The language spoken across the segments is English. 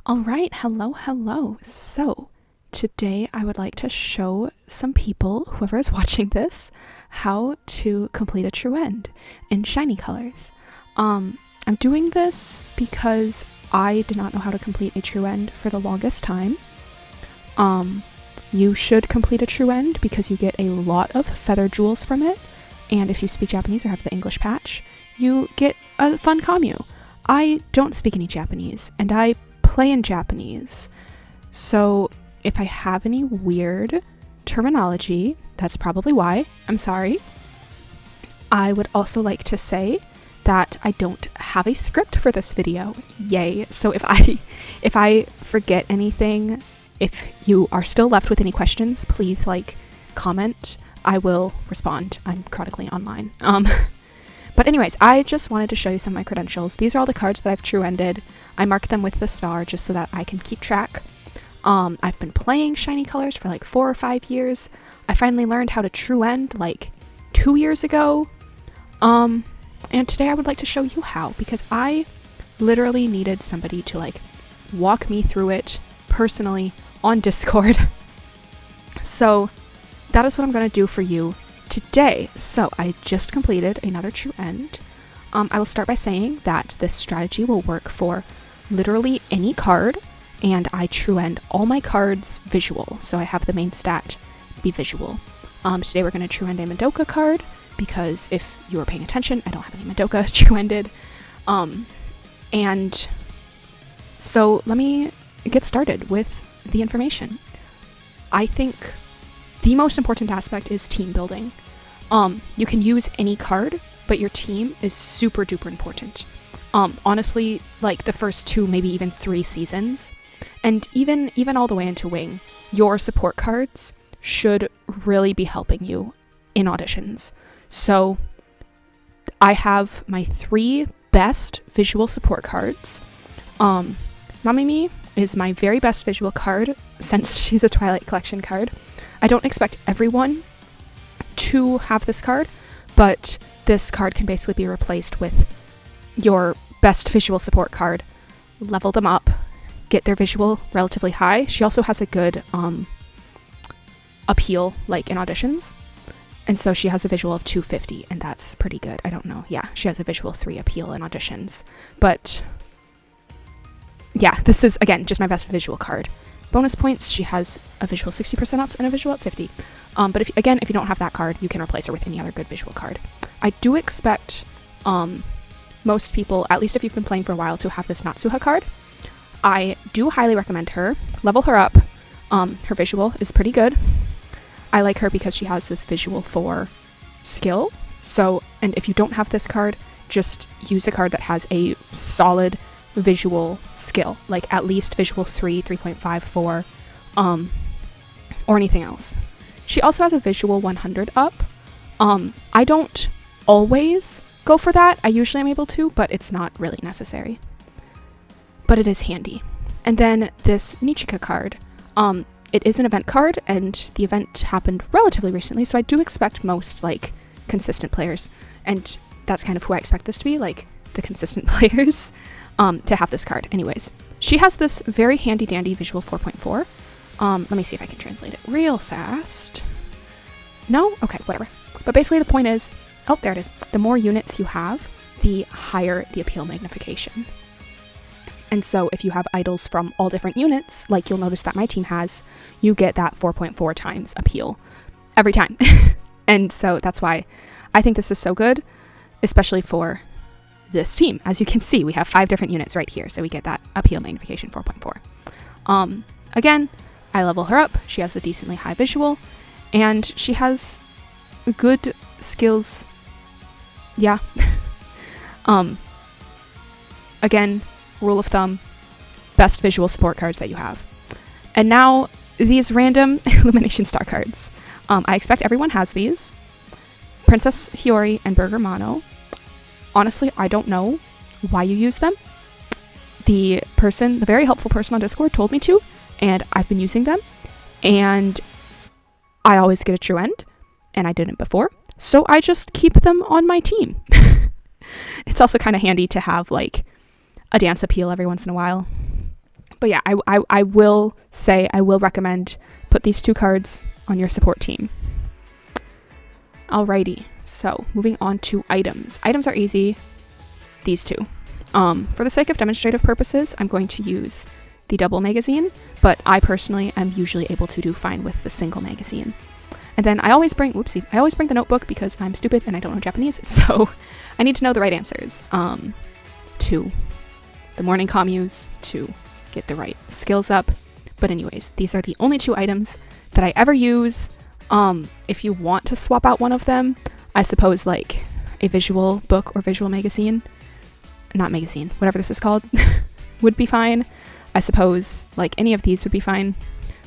All right, hello. So, today I would like to show some people, whoever is watching this, how to complete a true end in shiny colors. I'm doing this because I did not know how to complete a true end for the longest time. You should complete a true end because you get a lot of feather jewels from it, and if you speak Japanese or have the English patch, you get a fun commu. I don't speak any Japanese, and I play in Japanese, so if I have any weird terminology, that's probably why. I'm sorry. I would also like to say that I don't have a script for this video. Yay. So if I forget anything, if you are still left with any questions, please comment. I will respond. I'm chronically online. But anyways, I just wanted to show you some of my credentials. These are all the cards that I've true ended. I mark them with the star just so that I can keep track. I've been playing shiny colors for 4 or 5 years. I finally learned how to true end 2 years ago. And today I would like to show you how, because I literally needed somebody to walk me through it personally on Discord. So that is what I'm going to do for you today. So I just completed another true end. I will start by saying that this strategy will work for literally any card, and I true end all my cards visual, so I have the main stat be visual. Today we're going to true end a Madoka card, because if you were paying attention, I don't have any Madoka true ended. And so let me get started with the information. I think the most important aspect is team building. You can use any card, but your team is super duper important. Honestly, the first 2, maybe even 3 seasons, and even all the way into Wing, your support cards should really be helping you in auditions. So I have my 3 best visual support cards. Mamimi is my very best visual card, since she's a Twilight Collection card. I don't expect everyone to have this card, but this card can basically be replaced with your best visual support card. Level them up, get their visual relatively high. She also has a good appeal in auditions, and so she has a visual of 250, and that's pretty good. I don't know, yeah, she has a visual 3 appeal in auditions, but yeah, this is again just my best visual card. Bonus points, she has a visual 60% up and a visual up 50. But if you don't have that card, you can replace her with any other good visual card. I do expect most people, at least if you've been playing for a while, to have this Natsuha card. I do highly recommend her. Level her up. Her visual is pretty good. I like her because she has this visual 4 skill. So, and if you don't have this card, just use a card that has a solid visual skill, at least visual 3, 3.5, 4, or anything else. She also has a visual 100 up. I don't always go for that. I usually am able to, but it's not really necessary. But it is handy. And then this Nichika card. It is an event card, and the event happened relatively recently, so I do expect most consistent players, and that's kind of who I expect this to be, the consistent players, to have this card. Anyways, she has this very handy dandy visual 4.4. Let me see if I can translate it real fast. No? Okay, whatever. But basically the point is, oh, there it is. The more units you have, the higher the appeal magnification. And so if you have idols from all different units, you'll notice that my team has, you get that 4.4 times appeal every time. And so that's why I think this is so good, especially for this team. As you can see, we have 5 different units right here, so we get that appeal magnification 4.4. Again, I level her up. She has a decently high visual, and she has good skills. Yeah. Again, rule of thumb, best visual support cards that you have. And now these random Illumination Star cards. I expect everyone has these. Princess Hiyori and Burger Mono. Honestly, I don't know why you use them. The very helpful person on Discord told me to, and I've been using them, and I always get a true end, and I didn't before, so I just keep them on my team. It's also kind of handy to have a dance appeal every once in a while. But yeah, I will say, I will recommend put these 2 cards on your support team. Alrighty, so moving on to items. Items are easy, these 2. For the sake of demonstrative purposes, I'm going to use the double magazine, but I personally am usually able to do fine with the single magazine. And then I always bring the notebook because I'm stupid and I don't know Japanese, so I need to know the right answers to the morning commus to get the right skills up. But anyways, these are the only 2 items that I ever use. If you want to swap out one of them, I suppose like a visual book or visual magazine, not magazine, whatever this is called, would be fine. I suppose like any of these would be fine.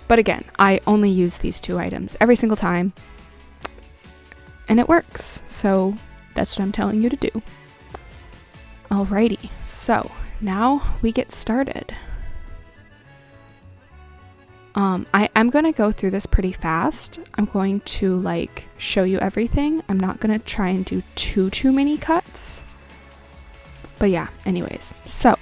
But again, I only use these 2 items every single time, and it works. So that's what I'm telling you to do. Alrighty, so now we get started. I'm going to go through this pretty fast. I'm going to like show you everything. I'm not going to try and do too many cuts. But yeah, anyways, so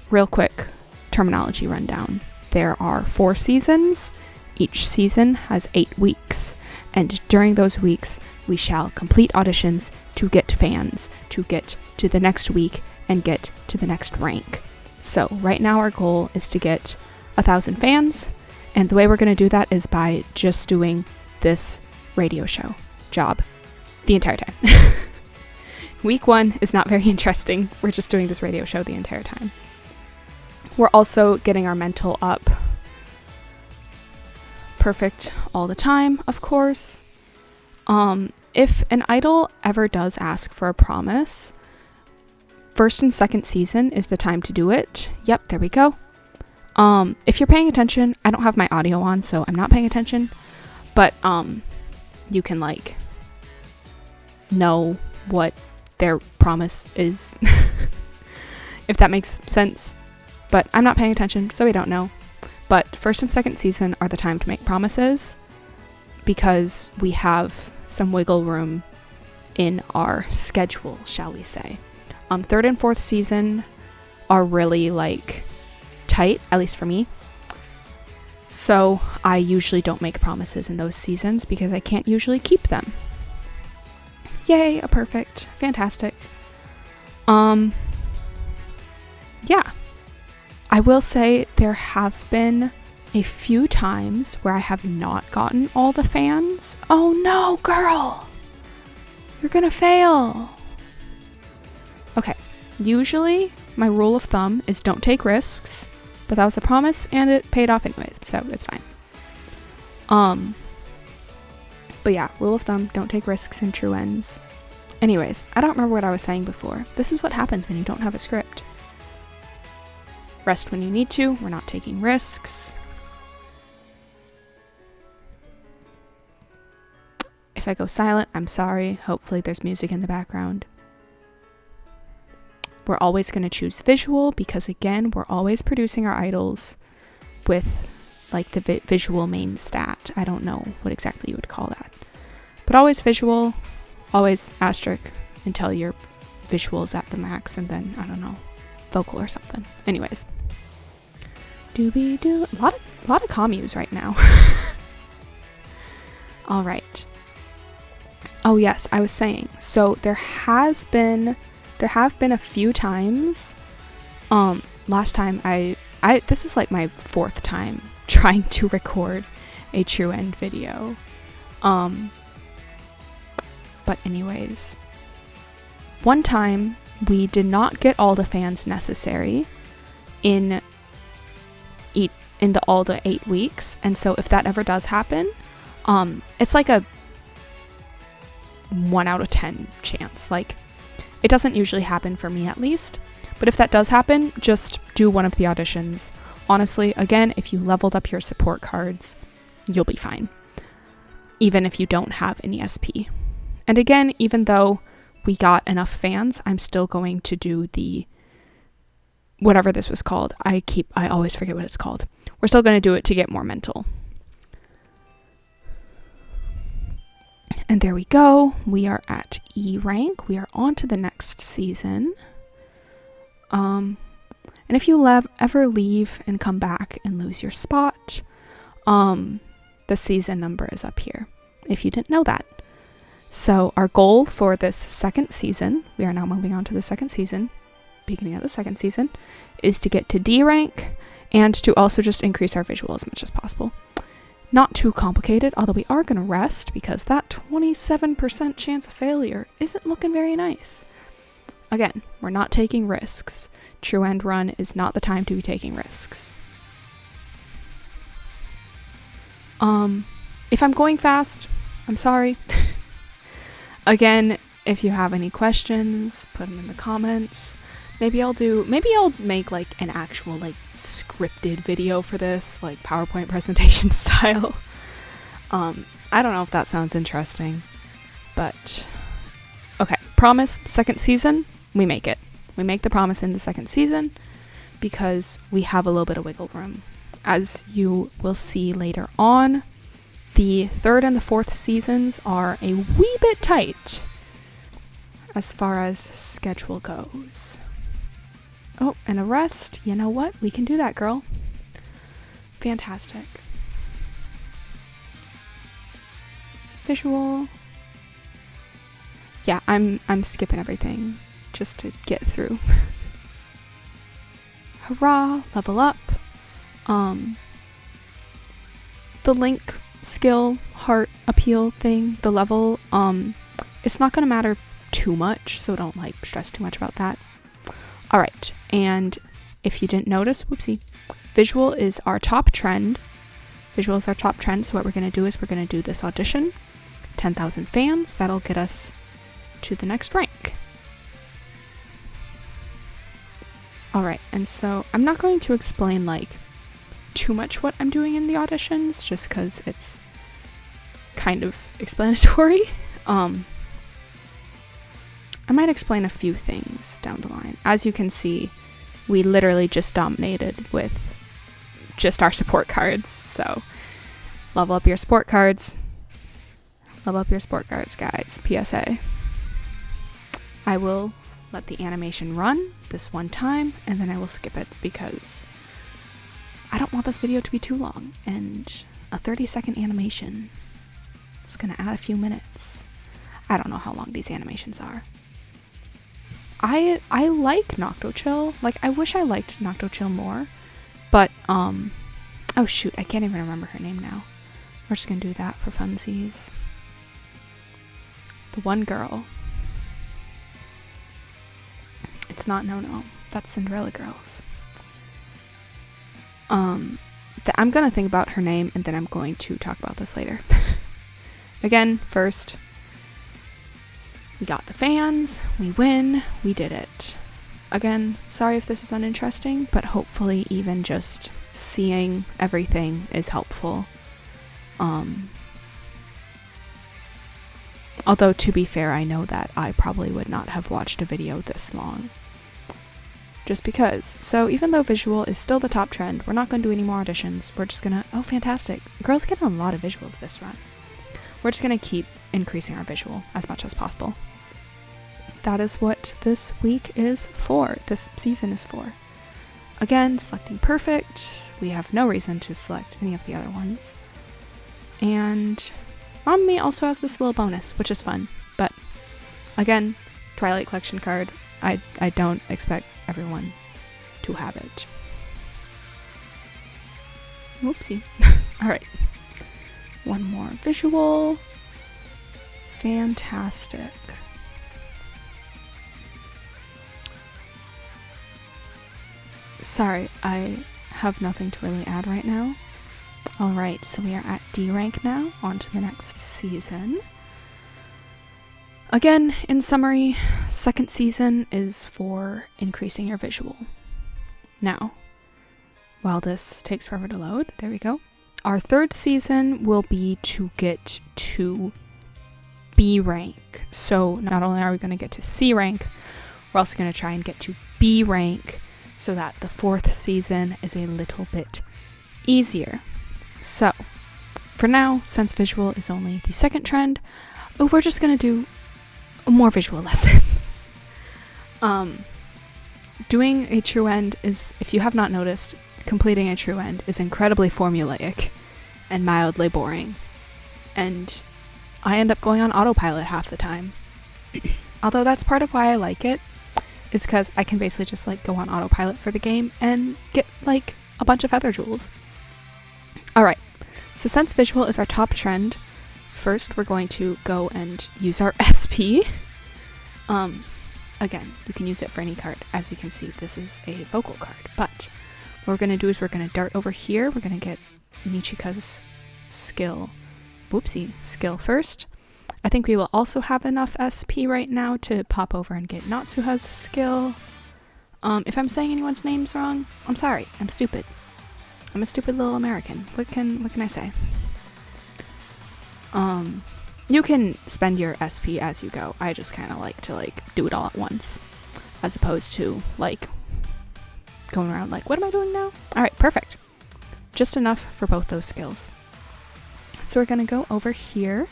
real quick terminology rundown. There are 4 seasons. Each season has 8 weeks. And during those weeks, we shall complete auditions to get fans, to get to the next week and get to the next rank. So right now our goal is to get 1,000 fans, and the way we're going to do that is by just doing this radio show job the entire time. Week 1 is not very interesting. We're just doing this radio show the entire time. We're also getting our mental up perfect all the time, of course. If an idol ever does ask for a promise, 1st and 2nd season is the time to do it. Yep, there we go. If you're paying attention, I don't have my audio on, so I'm not paying attention, but you can like know what their promise is, if that makes sense. But I'm not paying attention, so we don't know. But 1st and 2nd season are the time to make promises because we have some wiggle room in our schedule, shall we say. 3rd and 4th season are really like tight, at least for me. So I usually don't make promises in those seasons because I can't usually keep them. Yay, a perfect. Fantastic. Yeah. I will say there have been a few times where I have not gotten all the fans. Oh no, girl! You're gonna fail. Okay, usually my rule of thumb is don't take risks, but that was a promise and it paid off anyways, so it's fine. But yeah, rule of thumb, don't take risks in true ends. Anyways, I don't remember what I was saying before. This is what happens when you don't have a script. Rest when you need to. We're not taking risks. If I go silent, I'm sorry. Hopefully there's music in the background. We're always going to choose visual because, again, we're always producing our idols with like the visual main stat. I don't know what exactly you would call that. But always visual, always asterisk until your visual's at the max, and then, I don't know, vocal or something. Anyways. Doobie-doo. A lot of commus right now. All right. Oh yes, I was saying. So there have been a few times. Last time I this is like my 4th time trying to record a true end video. But anyways, one time we did not get all the fans necessary in all the 8 weeks, and so if that ever does happen, it's like a 1 out of 10 chance. Like, it doesn't usually happen for me, at least, but if that does happen, just do one of the auditions. Honestly, again, if you leveled up your support cards, you'll be fine, even if you don't have any SP. And again, even though we got enough fans, I'm still going to do the whatever this was called. I always forget what it's called. We're still going to do it to get more mental. And there we go. We are at E rank. We are on to the next season. And And if you ever leave and come back and lose your spot, the season number is up here, if you didn't know that. So our goal for this second season, we are now moving on to the second season, beginning of the second season, is to get to D rank and to also just increase our visual as much as possible. Not too complicated, although we are going to rest because that 27% chance of failure isn't looking very nice. Again, we're not taking risks. True End Run is not the time to be taking risks. If I'm going fast, I'm sorry. Again, if you have any questions, put them in the comments. Maybe I'll make like an actual like scripted video for this, like PowerPoint presentation style. I don't know if that sounds interesting, but okay, promise, second season, we make it. We make the promise in the second season because we have a little bit of wiggle room. As you will see later on, the third and the fourth seasons are a wee bit tight as far as schedule goes. Oh, and a rest. You know what? We can do that, girl. Fantastic. Visual. Yeah, I'm skipping everything just to get through. Hurrah, level up. The link skill heart appeal thing, the level, it's not gonna matter too much, so don't like stress too much about that. All right, and if you didn't notice, whoopsie, visual is our top trend. Visual is our top trend, so what we're gonna do is we're gonna do this audition, 10,000 fans, that'll get us to the next rank. All right, and so I'm not going to explain like too much what I'm doing in the auditions, just because it's kind of explanatory. I might explain a few things down the line. As you can see, we literally just dominated with just our support cards, so level up your support cards. Level up your support cards, guys. PSA. I will let the animation run this one time, and then I will skip it because I don't want this video to be too long, and a 30-second animation is gonna add a few minutes. I don't know how long these animations are. I like Noctochill. Like, I wish I liked Noctochill more, but, oh shoot, I can't even remember her name now. We're just gonna do that for funsies. The one girl. It's not No-No. That's Cinderella Girls. I'm gonna think about her name and then I'm going to talk about this later. Again, first, we got the fans, we win, we did it. Again, sorry if this is uninteresting, but hopefully even just seeing everything is helpful. Although, to be fair, I know that I probably would not have watched a video this long. Just because. So even though visual is still the top trend, we're not going to do any more auditions. We're just gonna, oh fantastic, girls getting a lot of visuals this run. We're just gonna keep increasing our visual as much as possible. That is what this week is for, this season is for. Again, selecting perfect, we have no reason to select any of the other ones. And Mommy also has this little bonus, which is fun, but again, Twilight Collection card, I don't expect everyone to have it. Whoopsie. Alright. One more visual. Fantastic. Sorry, I have nothing to really add right now. Alright, so we are at D rank now, on to the next season. Again, in summary, second season is for increasing your visual. Now, while this takes forever to load, there we go. Our third season will be to get to B rank. So not only are we going to get to C rank, we're also going to try and get to B rank so that the fourth season is a little bit easier. So, for now, since visual is only the second trend, we're just going to do more visual lessons. doing a true end is, if you have not noticed, completing a true end is incredibly formulaic and mildly boring. And I end up going on autopilot half the time. Although that's part of why I like it, is because I can basically just like go on autopilot for the game and get like a bunch of feather jewels. Alright, so since visual is our top trend, first we're going to go and use our SP. Again, you can use it for any card. As you can see, this is a vocal card. But what we're going to do is we're going to dart over here. We're going to get Michika's skill first. I think we will also have enough SP right now to pop over and get Natsuha's skill. If I'm saying anyone's names wrong, I'm sorry. I'm stupid. I'm a stupid little American. What can I say? You can spend your SP as you go. I just kind of like to like do it all at once, as opposed to like going around like, what am I doing now? All right, perfect. Just enough for both those skills. So we're gonna go over here.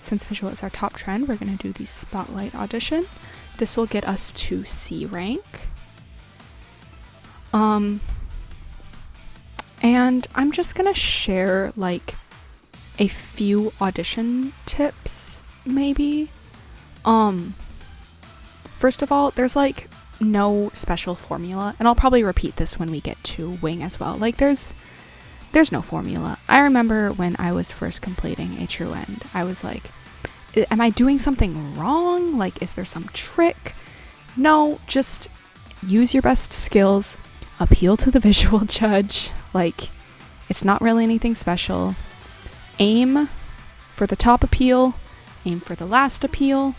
Since visual is our top trend, we're gonna do the spotlight audition. This will get us to C rank. And I'm just gonna share like a few audition tips, maybe. First of all, there's like no special formula, and I'll probably repeat this when we get to wing as well. Like there's no formula. I remember when I was first completing a true end, I was like, am I doing something wrong? Like, is there some trick? No, just use your best skills, appeal to the visual judge. Like, it's not really anything special. Aim for the top appeal, aim for the last appeal.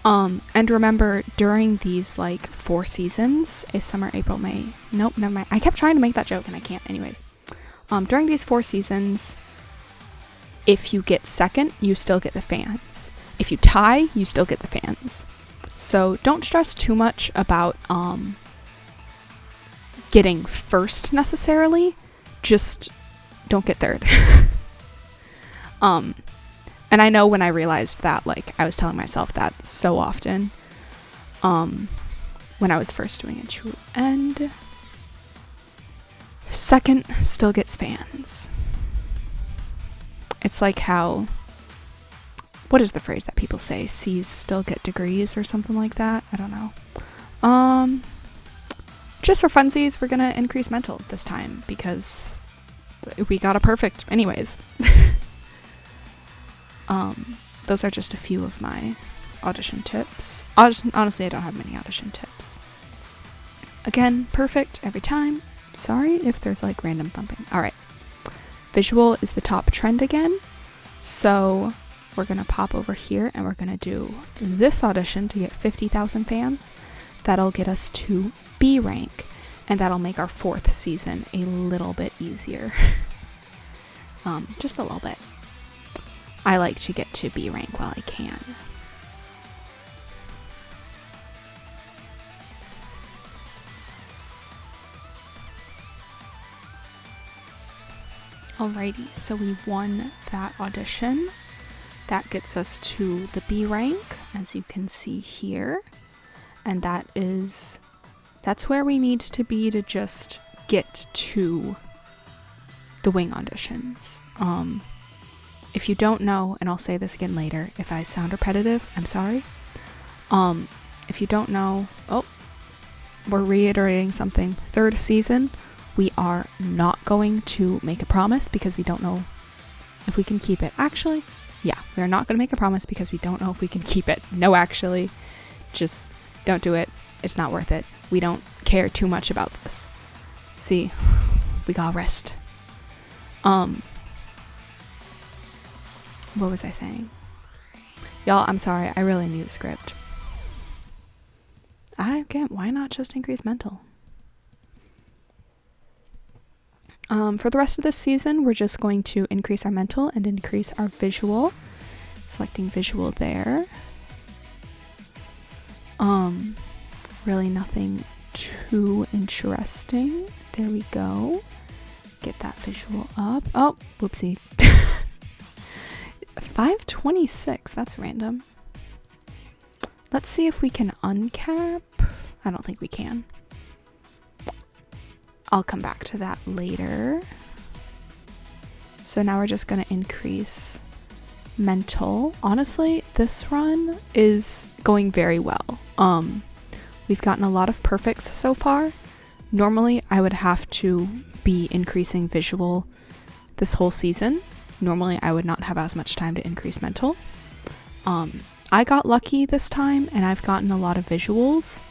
And remember, during these like 4 seasons, is summer, April, May. Nope, never mind. I kept trying to make that joke and I can't. Anyways, during these 4 seasons, if you get second, you still get the fans. If you tie, you still get the fans. So don't stress too much about getting first necessarily. Just don't get third. And I know when I realized that, like, I was telling myself that so often, when I was first doing a true end. Second still gets fans. It's like how, what is the phrase that people say? C's still get degrees or something like that? I don't know. Just for funsies, we're gonna increase mental this time because we got a perfect anyways. Those are just a few of my audition tips. Honestly, I don't have many audition tips. Again, perfect every time. Sorry if there's like random thumping. Alright. Visual is the top trend again. So we're gonna pop over here and we're gonna do this audition to get 50,000 fans. That'll get us to B rank. And that'll make our 4th season a little bit easier. Just a little bit. I like to get to B rank while I can. Alrighty, so we won that audition. That gets us to the B rank, as you can see here. And that's where we need to be to just get to the wing auditions. If you don't know, and I'll say this again later, if I sound repetitive, I'm sorry. If you don't know, we're reiterating something. 3rd season, we are not going to make a promise because we don't know if we can keep it. Actually, yeah, we're not going to make a promise because we don't know if we can keep it. No, actually, just don't do it. It's not worth it. We don't care too much about this. See, we gotta rest. What was I saying? Y'all, I'm sorry. I really need a script. I can't. Why not just increase mental? For the rest of this season, we're just going to increase our mental and increase our visual. Selecting visual there. Really nothing too interesting. There we go. Get that visual up. Oh, whoopsie. 526, that's random. Let's see if we can uncap. I don't think we can. I'll come back to that later. So now we're just going to increase mental. Honestly, this run is going very well. We've gotten a lot of perfects so far. Normally, I would have to be increasing visual this whole season. Normally, I would not have as much time to increase mental. I got lucky this time, and I've gotten a lot of visuals.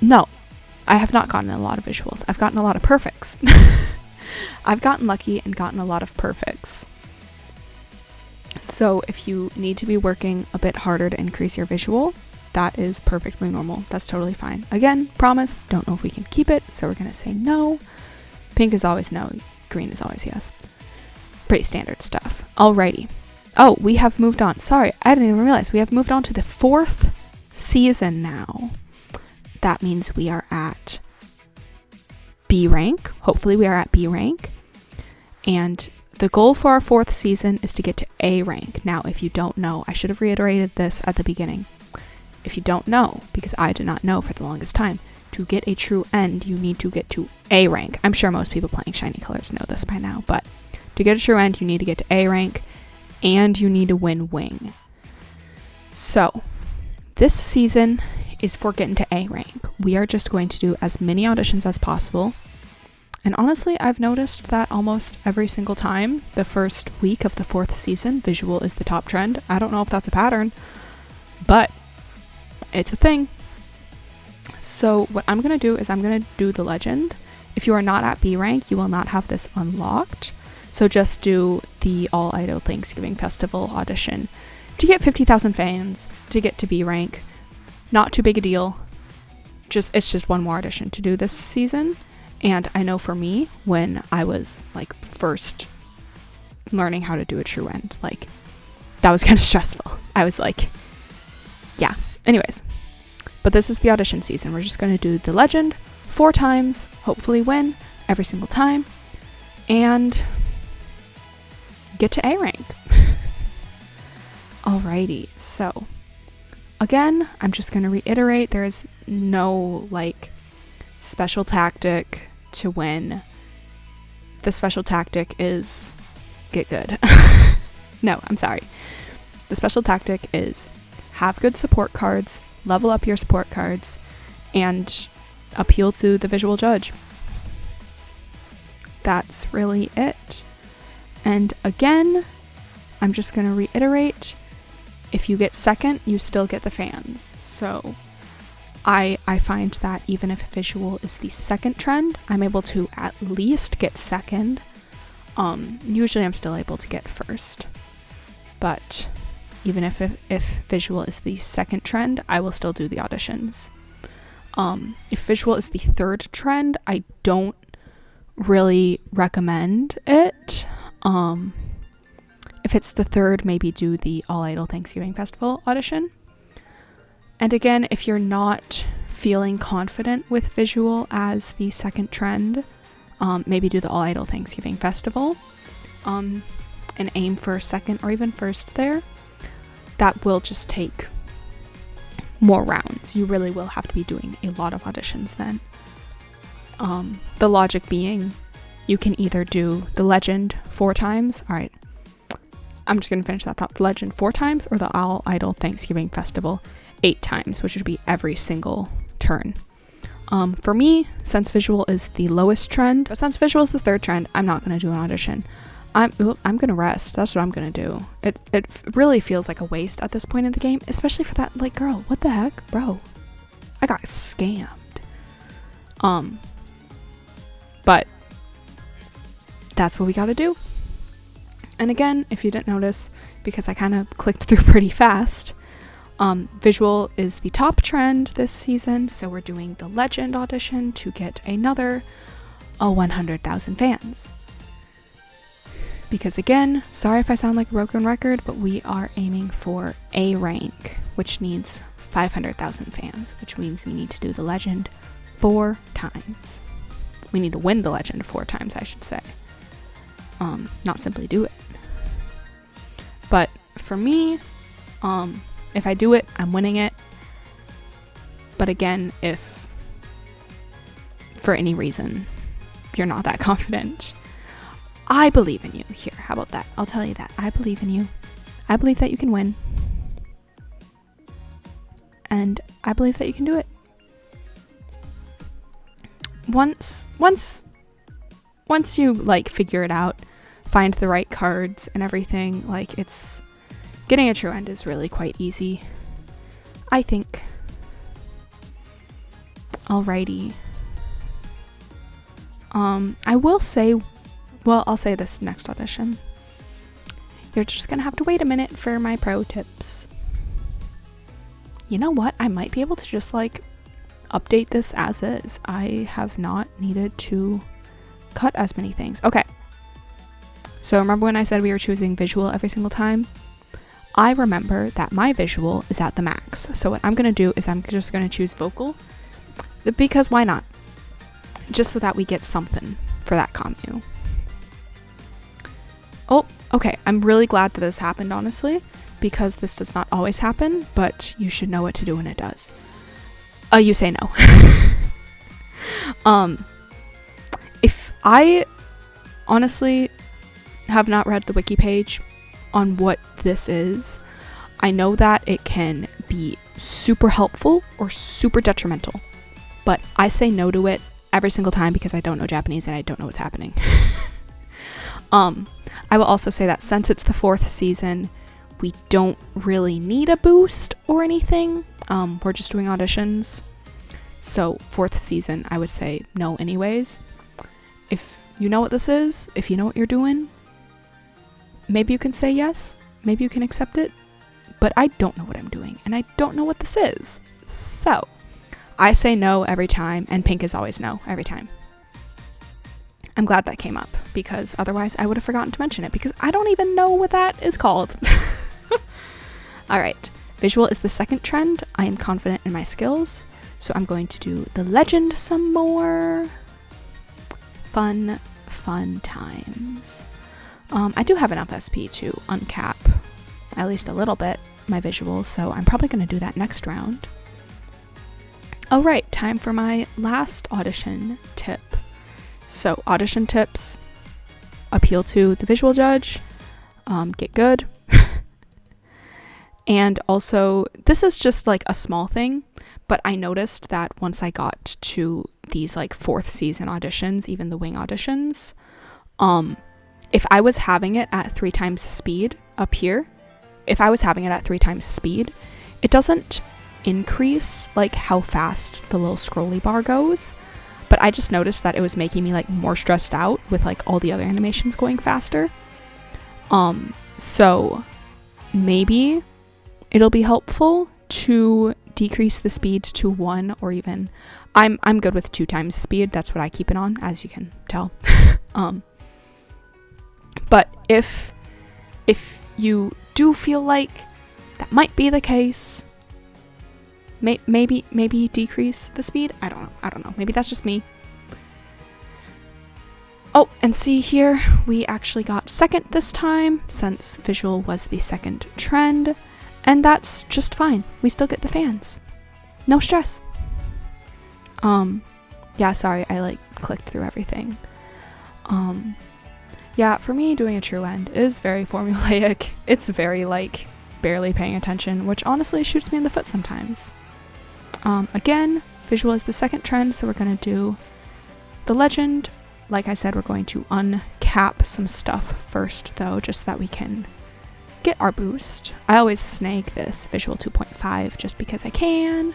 No, I have not gotten a lot of visuals. I've gotten a lot of perfects. I've gotten lucky and gotten a lot of perfects. So if you need to be working a bit harder to increase your visual, that is perfectly normal. That's totally fine. Again, promise, don't know if we can keep it, so we're gonna say no. Pink is always no, green is always yes. Pretty standard stuff. Alrighty. Oh, we have moved on. Sorry, I didn't even realize. We have moved on to the 4th season now. That means we are at B rank. Hopefully we are at B rank. And the goal for our 4th season is to get to A rank. Now, if you don't know, I should have reiterated this at the beginning. If you don't know, because I did not know for the longest time, to get a true end, you need to get to A rank. I'm sure most people playing shiny colors know this by now, but to get a true end, you need to get to A rank, and you need to win wing. So, this season is for getting to A rank. We are just going to do as many auditions as possible. And honestly, I've noticed that almost every single time, the first week of the 4th season, visual is the top trend. I don't know if that's a pattern, but it's a thing. So what I'm going to do is I'm going to do the legend. If you are not at B rank, you will not have this unlocked. So just do the All Idol Thanksgiving Festival audition to get 50,000 fans to get to B rank. Not too big a deal. It's just one more audition to do this season. And I know for me, when I was like first learning how to do a true end, like that was kind of stressful. I was like, yeah. Anyways, but this is the audition season. We're just going to do the legend 4 times, hopefully win every single time, and get to A rank. Alrighty, so again, I'm just going to reiterate, there is no like special tactic to win. The special tactic is get good. No, I'm sorry. The special tactic is have good support cards, level up your support cards, and appeal to the visual judge. That's really it. And again, I'm just going to reiterate, if you get second, you still get the fans. So I find that even if visual is the second trend, I'm able to at least get second. Usually I'm still able to get first. But even if visual is the second trend, I will still do the auditions. If visual is the third trend, I don't really recommend it. If it's the third, maybe do the All Idol Thanksgiving Festival audition. And again, if you're not feeling confident with visual as the second trend, maybe do the All Idol Thanksgiving Festival and aim for second or even first there. That will just take more rounds. You really will have to be doing a lot of auditions then. The logic being, you can either do the legend 4 times. All right, I'm just going to finish that thought. The legend 4 times, or the All Idol Thanksgiving Festival 8 times, which would be every single turn. For me, since visual is the lowest trend, but since visual is the third trend, I'm not going to do an audition. I'm going to rest. That's what I'm going to do. It really feels like a waste at this point in the game, especially for that, like, girl, what the heck? Bro, I got scammed. But that's what we got to do. And again, if you didn't notice, because I kind of clicked through pretty fast, visual is the top trend this season, so we're doing the legend audition to get another 100,000 fans. Because again, sorry if I sound like a broken record, but we are aiming for A rank, which needs 500,000 fans, which means we need to do the legend 4 times. We need to win the legend 4 times, I should say. Not simply do it. But for me, If I do it, I'm winning it. But again, if for any reason you're not that confident, I believe in you. Here, how about that? I'll tell you that. I believe in you. I believe that you can win. And I believe that you can do it. Once you like figure it out, find the right cards and everything, like it's getting a true end is really quite easy, I think. Alrighty. I will say, well, I'll say this next audition. You're just gonna have to wait a minute for my pro tips. You know what? I might be able to just like update this as is. I have not needed to cut as many things. Okay. So remember when I said we were choosing visual every single time? I remember that my visual is at the max. So what I'm gonna do is I'm just gonna choose vocal, because why not? Just so that we get something for that commu. Oh, okay. I'm really glad that this happened, honestly, because this does not always happen, but you should know what to do when it does. You say no. If I honestly have not read the wiki page on what this is, I know that it can be super helpful or super detrimental, but I say no to it every single time because I don't know Japanese and I don't know what's happening. I will also say that since it's the 4th season, we don't really need a boost or anything. We're just doing auditions. So 4th season, I would say no anyways. If you know what this is, if you know what you're doing, maybe you can say yes, maybe you can accept it, but I don't know what I'm doing and I don't know what this is. So I say no every time, and pink is always no every time. I'm glad that came up because otherwise I would have forgotten to mention it because I don't even know what that is called. Alright, visual is the second trend. I am confident in my skills, so I'm going to do the legend some more. Fun times. I do have enough SP to uncap at least a little bit my visuals, so I'm probably going to do that next round. Alright, time for my last audition tip. So audition tips: appeal to the visual judge, get good. And also, this is just like a small thing, but I noticed that once I got to these like 4th season auditions, even the wing auditions, if I was having it at 3 times speed up here, if I was having it at 3 times speed, it doesn't increase like how fast the little scrolly bar goes, but I just noticed that it was making me like more stressed out with like all the other animations going faster. So maybe it'll be helpful to decrease the speed to 1, or even I'm good with 2 times speed. That's what I keep it on, as you can tell. But if you do feel like that might be the case, maybe decrease the speed. I don't know. Maybe that's just me. Oh, and see here, we actually got second this time since visual was the second trend, and that's just fine. We still get the fans. No stress. Yeah, sorry, I like clicked through everything. Yeah, for me, doing a true end is very formulaic. It's very like barely paying attention, which honestly shoots me in the foot sometimes. Again, visual is the second trend, so we're gonna do the legend. Like I said, we're going to uncap some stuff first though, just so that we can get our boost. I always snag this visual 2.5 just because I can,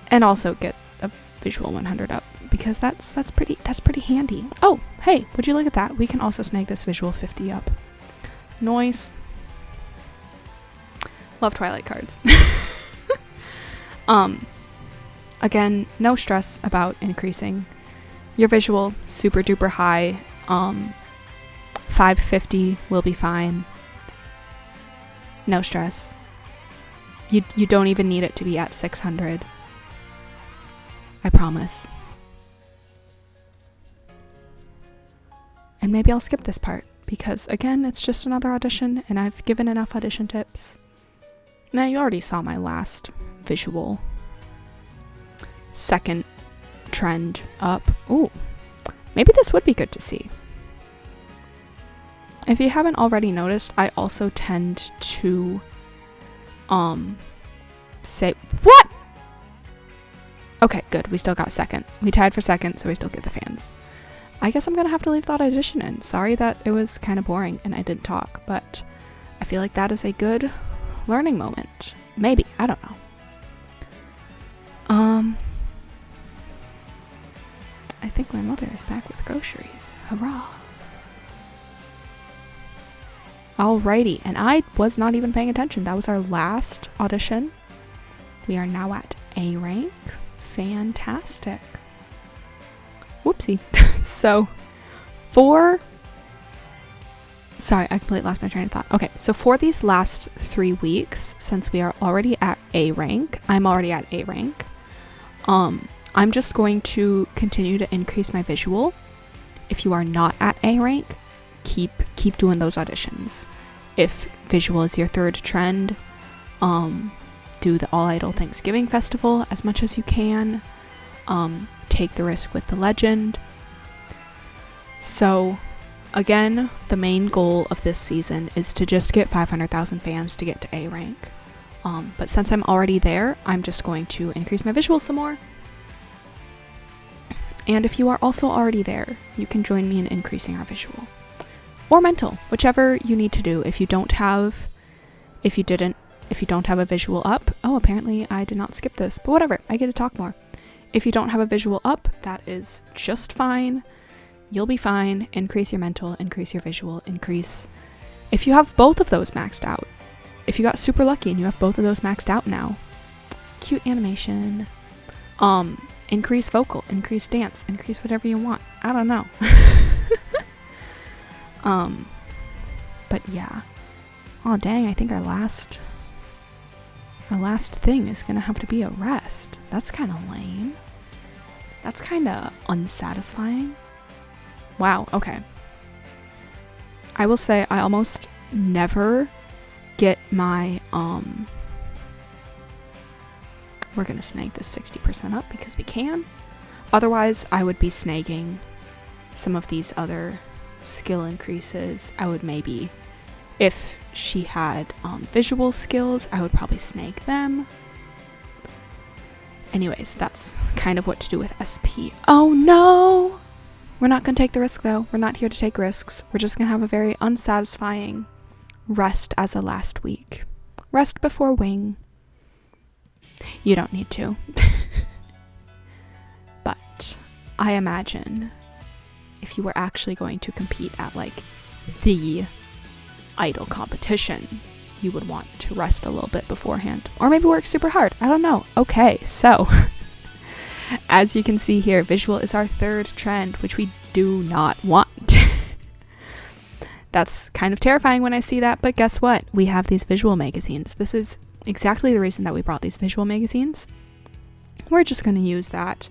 and also get a visual 100 up because that's pretty handy. Oh, hey, would you look at that? We can also snag this visual 50 up. Noise. Love Twilight cards. Again, no stress about increasing your visual super duper high. 550 will be fine. No stress. You don't even need it to be at 600. I promise. And maybe I'll skip this part because again, it's just another audition and I've given enough audition tips. Now, you already saw my last visual. Second trend up. Ooh, maybe this would be good to see. If you haven't already noticed, I also tend to say what? Okay, good. We still got second. We tied for second, so we still get the fans. I guess I'm gonna have to leave that audition in. Sorry that it was kind of boring and I didn't talk, but I feel like that is a good learning moment. Maybe. I don't know. I think my mother is back with groceries. Hurrah. Alrighty, and I was not even paying attention. That was our last audition. We are now at A rank. Fantastic. Whoopsie. So, sorry, I completely lost my train of thought. Okay, so for these last 3 weeks, since we are already at A rank, I'm already at A rank, I'm just going to continue to increase my visual. If you are not at A rank, keep doing those auditions. If visual is your third trend, do the All Idol Thanksgiving Festival as much as you can. Take the risk with the legend. So again, the main goal of this season is to just get 500,000 fans to get to A rank. But since I'm already there, I'm just going to increase my visual some more. And if you are also already there, you can join me in increasing our visual. Or mental, whichever you need to do. If you don't have a visual up, oh, apparently I did not skip this, but whatever, I get to talk more. If you don't have a visual up, that is just fine. You'll be fine. Increase your mental, increase your visual, increase. If you have both of those maxed out, if you got super lucky and you have both of those maxed out now, cute animation, increase vocal, increase dance, increase whatever you want. I don't know. But yeah. Oh dang, I think our last thing is gonna have to be a rest. That's kind of lame. That's kind of unsatisfying. Wow, okay. I will say I almost never get my, we're gonna snag this 60% up because we can. Otherwise, I would be snagging some of these other skill increases. I would maybe, if she had visual skills, I would probably snag them. Anyways, that's kind of what to do with SP. Oh no! We're not gonna take the risk though. We're not here to take risks. We're just gonna have a very unsatisfying rest as a last week. Rest before wing. You don't need to. But I imagine if you were actually going to compete at like the idol competition, you would want to rest a little bit beforehand, or maybe work super hard. I don't know. Okay, so as you can see here, visual is our third trend, which we do not want. That's kind of terrifying when I see that, but guess what? We have these visual magazines. This is exactly the reason that we brought these visual magazines. We're just going to use that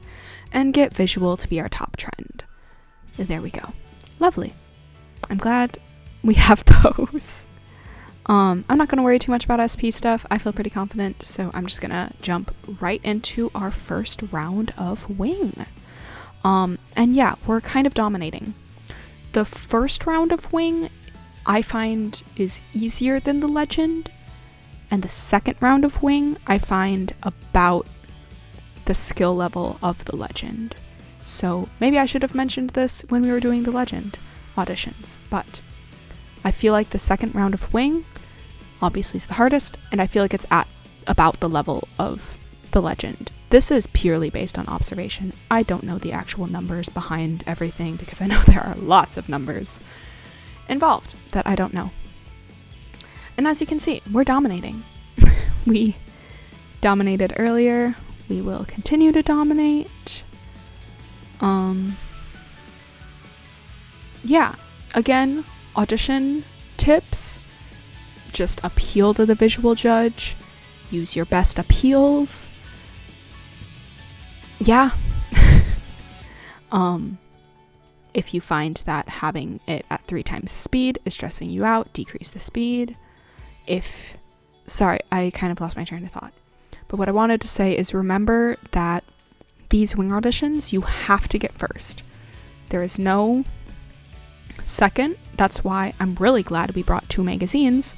and get visual to be our top trend. There we go. Lovely. I'm glad we have those. I'm not going to worry too much about SP stuff. I feel pretty confident, so I'm just going to jump right into our first round of wing. And yeah, we're kind of dominating. The first round of wing, I find, is easier than the legend. And the second round of wing, I find about the skill level of the legend. So maybe I should have mentioned this when we were doing the legend auditions, but I feel like the second round of wing obviously is the hardest, and I feel like it's at about the level of the legend. This is purely based on observation. I don't know the actual numbers behind everything because I know there are lots of numbers involved that I don't know. And as you can see, we're dominating. We dominated earlier. We will continue to dominate. Yeah, again, audition tips. Just appeal to the visual judge. Use your best appeals. Yeah. If you find that having it at 3 times speed is stressing you out, decrease the speed. If sorry, I kind of lost my train of thought. But what I wanted to say is remember that these wing auditions, you have to get first. There is no second. That's why I'm really glad we brought 2 magazines.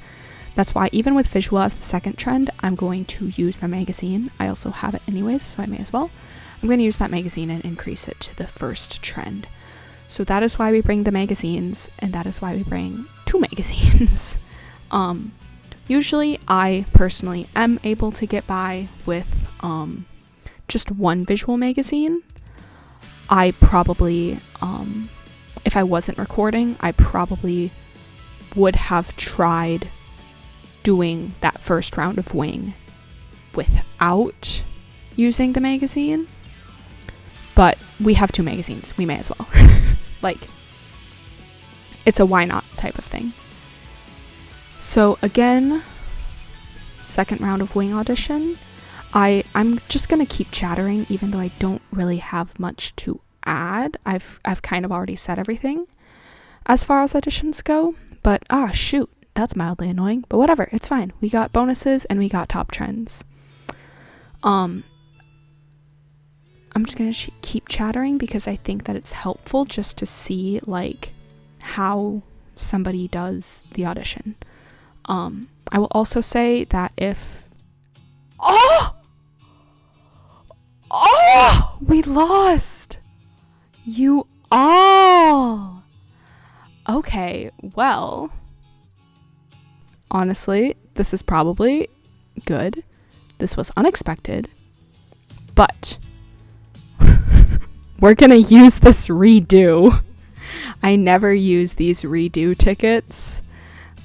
That's why even with visual as the second trend, I'm going to use my magazine. I also have it anyways, so I may as well. I'm going to use that magazine and increase it to the first trend. So that is why we bring the magazines, and that is why we bring 2 magazines. Usually I personally am able to get by with just 1 visual magazine. I probably, if I wasn't recording, I probably would have tried doing that first round of wing without using the magazine. But we have 2 magazines, we may as well. Like, it's a why not type of thing. So again, second round of wing audition. I'm just gonna keep chattering even though I don't really have much to add. I've kind of already said everything as far as auditions go, but shoot, that's mildly annoying, but whatever, it's fine. We got bonuses and we got top trends. I'm just gonna keep chattering because I think that it's helpful just to see like how somebody does the audition. I will also say that if we lost you all. Okay, well, honestly, this is probably good. This was unexpected, but we're gonna use this redo. I never use these redo tickets,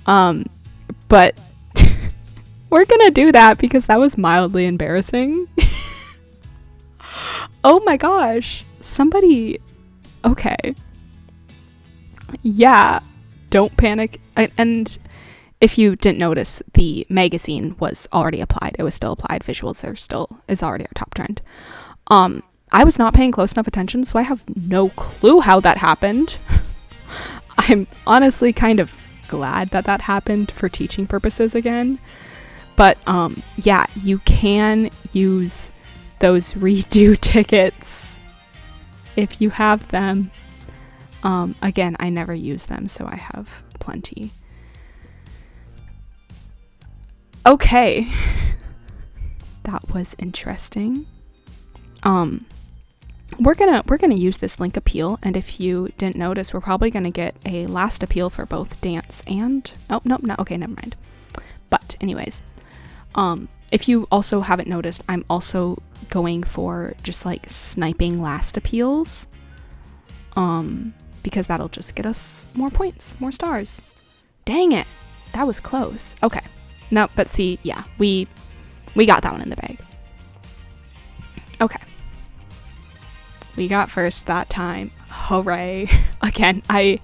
but we're gonna do that because that was mildly embarrassing. Oh my gosh, somebody, okay. Yeah, don't panic. And if you didn't notice, the magazine was already applied. It was still applied. Visuals is already our top trend. I was not paying close enough attention, so I have no clue how that happened. I'm honestly kind of glad that that happened for teaching purposes again. But yeah, you can use those redo tickets if you have them. Again, I never use them, so I have plenty. Okay. That was interesting. We're gonna use this link appeal, and if you didn't notice, we're probably gonna get a last appeal for both dance and no, okay, never mind. But anyways, if you also haven't noticed, I'm also going for just like sniping last appeals, because that'll just get us more points, more stars. Dang it, that was close. Okay, no, but see, yeah, we got that one in the bag. Okay. We got first that time. Hooray. Again, I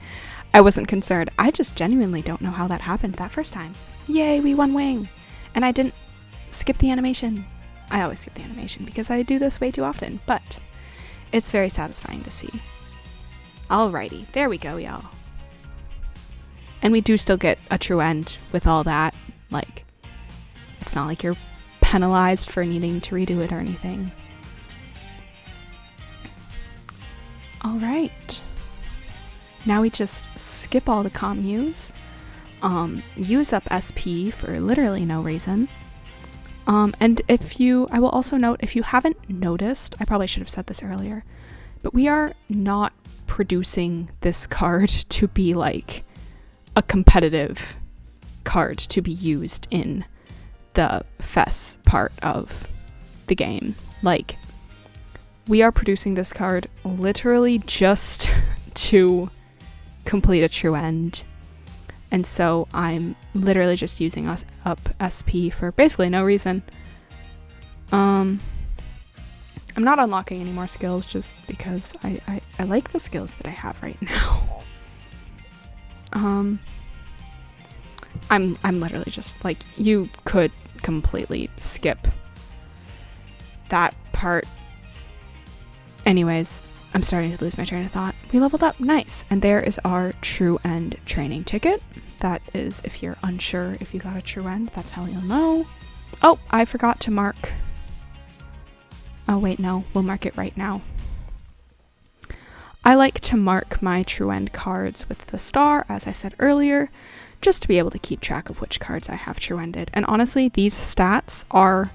wasn't concerned. I just genuinely don't know how that happened that first time. Yay, we won wing. And I didn't skip the animation. I always skip the animation because I do this way too often, but it's very satisfying to see. Alrighty, there we go, y'all. And we do still get a true end with all that. Like, it's not like you're penalized for needing to redo it or anything. Alright. Now we just skip all the commus, use up SP for literally no reason. And I will also note, if you haven't noticed, I probably should have said this earlier, but we are not producing this card to be like a competitive card to be used in the FES part of the game. Like, we are producing this card literally just to complete a true end. And so I'm literally just using up SP for basically no reason. I'm not unlocking any more skills just because I like the skills that I have right now. I'm literally just like, you could completely skip that part. Anyways, I'm starting to lose my train of thought. We leveled up, nice. And there is our true end training ticket. That is if you're unsure if you got a true end, that's how you'll know. Oh, I forgot to mark. Oh wait, no, we'll mark it right now. I like to mark my true end cards with the star, as I said earlier, just to be able to keep track of which cards I have true ended. And honestly, these stats are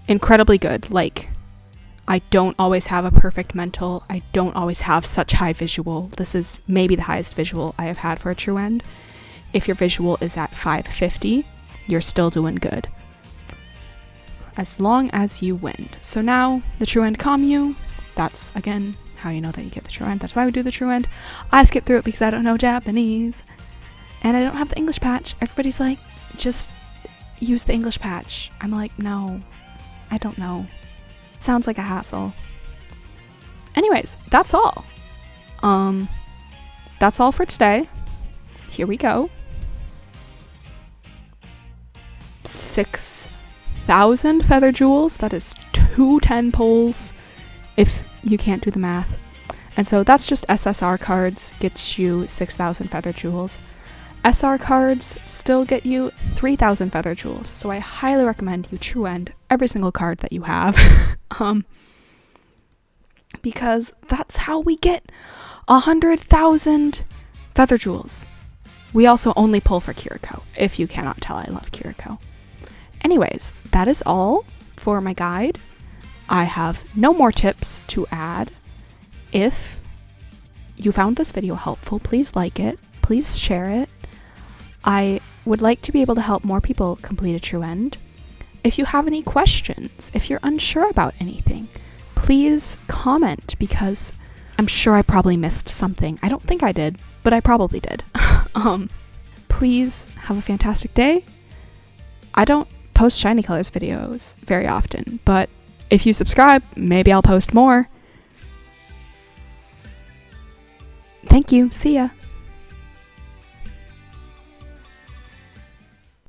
incredibly good. Like, I don't always have a perfect mental. I don't always have such high visual. This is maybe the highest visual I have had for a true end. If your visual is at 550, you're still doing good, as long as you win. So now the true end commu, that's again how you know that you get the true end. That's why we do the true end. I skip through it because I don't know Japanese and I don't have the English patch. Everybody's like, just use the English patch. I'm like, no, I don't know. Sounds like a hassle. Anyways, that's all. That's all for today. Here we go. 6,000 feather jewels. That is 2 10 poles, if you can't do the math. And so that's just SSR cards, gets you 6,000 feather jewels. SR cards still get you 3,000 feather jewels. So I highly recommend you true end every single card that you have. Because that's how we get 100,000 feather jewels. We also only pull for Kiriko, if you cannot tell I love Kiriko. Anyways, that is all for my guide. I have no more tips to add. If you found this video helpful, please like it, please share it. I would like to be able to help more people complete a true end. If you have any questions, if you're unsure about anything, please comment, because I'm sure I probably missed something. I don't think I did, but I probably did. Please have a fantastic day. I don't post shiny colors videos very often, but if you subscribe, maybe I'll post more. Thank you. See ya.